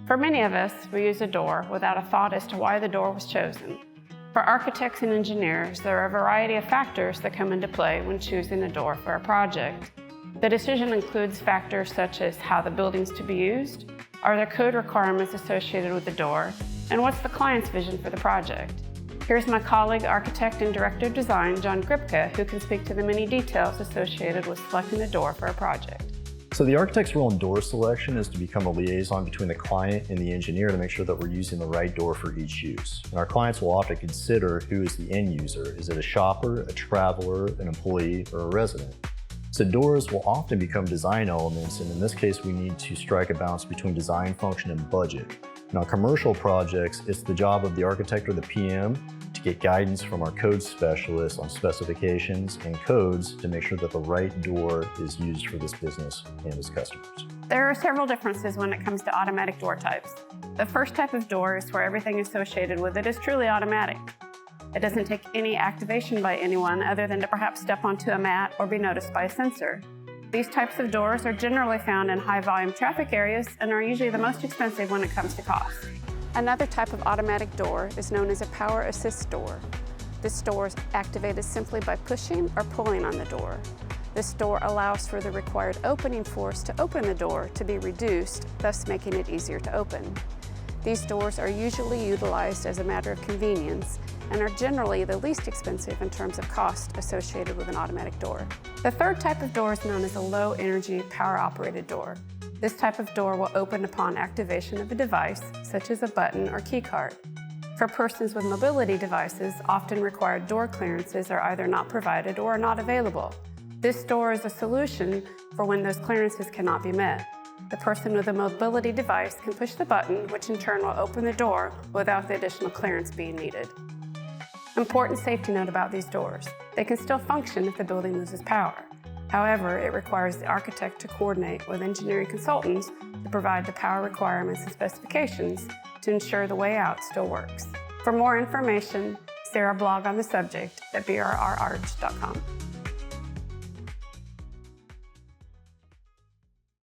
For many of us, we use a door without a thought as to why the door was chosen. For architects and engineers, there are a variety of factors that come into play when choosing a door for a project. The decision includes factors such as how the building's to be used, are there code requirements associated with the door, and what's the client's vision for the project. Here's my colleague, architect and director of design, John Gripka, who can speak to the many details associated with selecting a door for a project. So the architect's role in door selection is to become a liaison between the client and the engineer to make sure that we're using the right door for each use. And our clients will often consider who is the end user. Is it a shopper, a traveler, an employee, or a resident? So doors will often become design elements, and in this case, we need to strike a balance between design, function, and budget. Now, commercial projects, it's the job of the architect or the PM to get guidance from our code specialists on specifications and codes to make sure that the right door is used for this business and its customers. There are several differences when it comes to automatic door types. The first type of door is where everything associated with it is truly automatic. It doesn't take any activation by anyone other than to perhaps step onto a mat or be noticed by a sensor. These types of doors are generally found in high-volume traffic areas and are usually the most expensive when it comes to cost. Another type of automatic door is known as a power assist door. This door is activated simply by pushing or pulling on the door. This door allows for the required opening force to open the door to be reduced, thus making it easier to open. These doors are usually utilized as a matter of convenience and are generally the least expensive in terms of cost associated with an automatic door. The third type of door is known as a low-energy, power-operated door. This type of door will open upon activation of a device, such as a button or key card. For persons with mobility devices, often required door clearances are either not provided or are not available. This door is a solution for when those clearances cannot be met. The person with a mobility device can push the button, which in turn will open the door without the additional clearance being needed. Important safety note about these doors: they can still function if the building loses power. However, it requires the architect to coordinate with engineering consultants to provide the power requirements and specifications to ensure the way out still works. For more information, see our blog on the subject at brrarch.com.